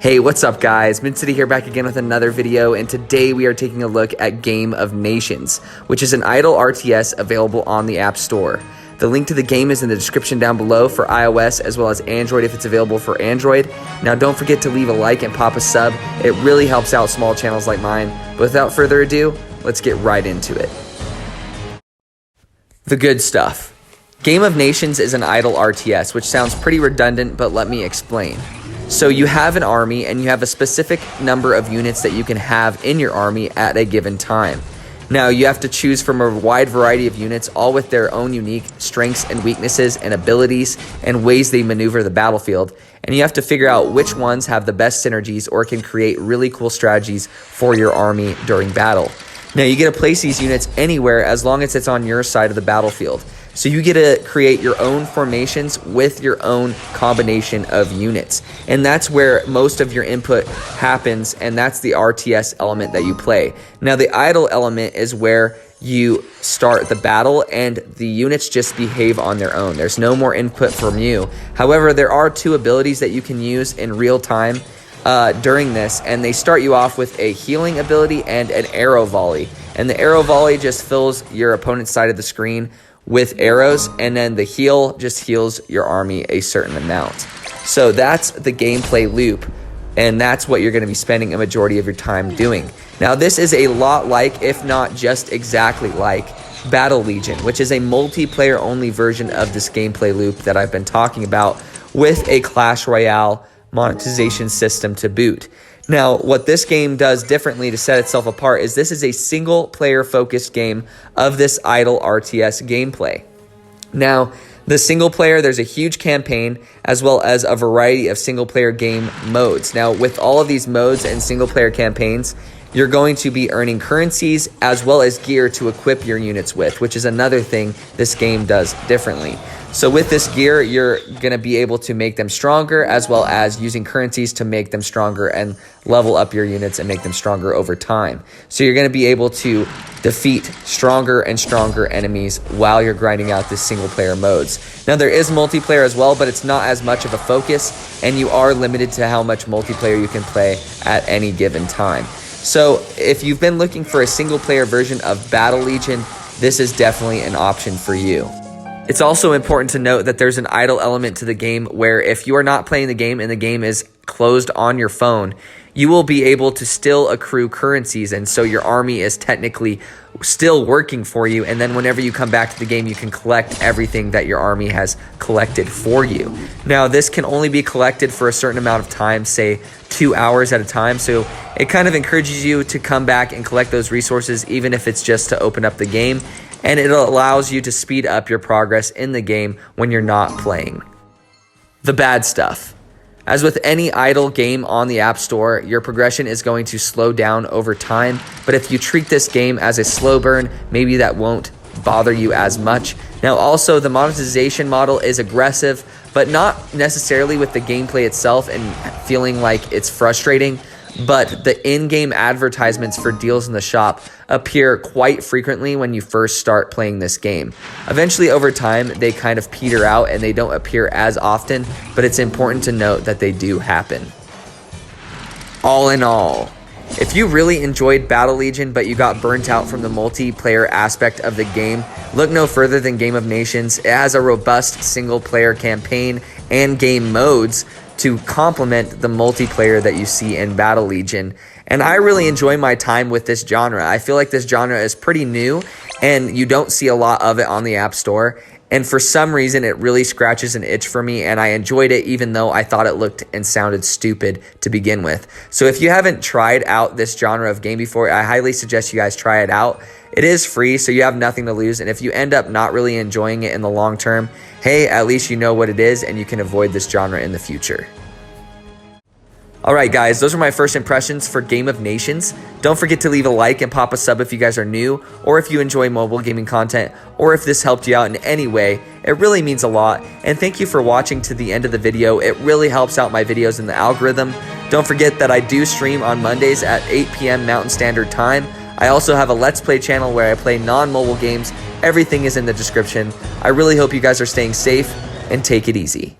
Hey, what's up guys? City here back again with another video, and today we are taking a look at Game of Nations, which is an idle RTS available on the App Store. The link to the game is in the description down below for iOS as well as Android if it's available for Android. Now don't forget to leave a like and pop a sub. It really helps out small channels like mine. But without further ado, let's get right into it. The good stuff. Game of Nations is an idle RTS, which sounds pretty redundant, but let me explain. So you have an army and you have a specific number of units that you can have in your army at a given time. Now you have to choose from a wide variety of units, all with their own unique strengths and weaknesses and abilities and ways they maneuver the battlefield. And you have to figure out which ones have the best synergies or can create really cool strategies for your army during battle. Now you get to place these units anywhere as long as it's on your side of the battlefield. So you get to create your own formations with your own combination of units. And that's where most of your input happens, and that's the RTS element that you play. Now the idle element is where you start the battle and the units just behave on their own. There's no more input from you. However, there are two abilities that you can use in real time during this, and they start you off with a healing ability and an arrow volley. And the arrow volley just fills your opponent's side of the screen with arrows, and then the heal just heals your army a certain amount. So that's the gameplay loop, and that's what you're going to be spending a majority of your time doing. Now this is a lot like, if not just exactly like, Battle Legion, which is a multiplayer only version of this gameplay loop that I've been talking about, with a Clash Royale monetization system to boot. Now, what this game does differently to set itself apart is this is a single player focused game of this idle RTS gameplay. Now, the single player, there's a huge campaign as well as a variety of single player game modes. Now, with all of these modes and single player campaigns, you're going to be earning currencies as well as gear to equip your units with, which is another thing this game does differently. So with this gear, you're going to be able to make them stronger, as well as using currencies to make them stronger and level up your units and make them stronger over time. So you're going to be able to defeat stronger and stronger enemies while you're grinding out this single player modes. Now there is multiplayer as well, but it's not as much of a focus, and you are limited to how much multiplayer you can play at any given time. So if you've been looking for a single player version of Battle Legion, this is definitely an option for you. It's also important to note that there's an idle element to the game where if you are not playing the game and the game is closed on your phone, you will be able to still accrue currencies, and so your army is technically still working for you, and then whenever you come back to the game, you can collect everything that your army has collected for you. Now, this can only be collected for a certain amount of time, say 2 hours at a time, so it kind of encourages you to come back and collect those resources, even if it's just to open up the game, and it allows you to speed up your progress in the game when you're not playing. The bad stuff. As with any idle game on the App Store, your progression is going to slow down over time, but if you treat this game as a slow burn, maybe that won't bother you as much. Now also, the monetization model is aggressive, but not necessarily with the gameplay itself and feeling like it's frustrating, but the in-game advertisements for deals in the shop appear quite frequently when you first start playing this game. Eventually, over time, they kind of peter out and they don't appear as often, but it's important to note that they do happen. All in all, if you really enjoyed Battle Legion but you got burnt out from the multiplayer aspect of the game, look no further than Game of Nations. It has a robust single-player campaign and game modes to complement the multiplayer that you see in Battle Legion. And I really enjoy my time with this genre. I feel like this genre is pretty new and you don't see a lot of it on the App Store. And for some reason, it really scratches an itch for me, and I enjoyed it even though I thought it looked and sounded stupid to begin with. So if you haven't tried out this genre of game before, I highly suggest you guys try it out. It is free, so you have nothing to lose, and if you end up not really enjoying it in the long term, hey, at least you know what it is and you can avoid this genre in the future. Alright guys, those are my first impressions for Game of Nations. Don't forget to leave a like and pop a sub if you guys are new, or if you enjoy mobile gaming content, or if this helped you out in any way. It really means a lot, and thank you for watching to the end of the video. It really helps out my videos in the algorithm. Don't forget that I do stream on Mondays at 8 p.m. Mountain Standard Time. I also have a Let's Play channel where I play non-mobile games. Everything is in the description. I really hope you guys are staying safe, and take it easy.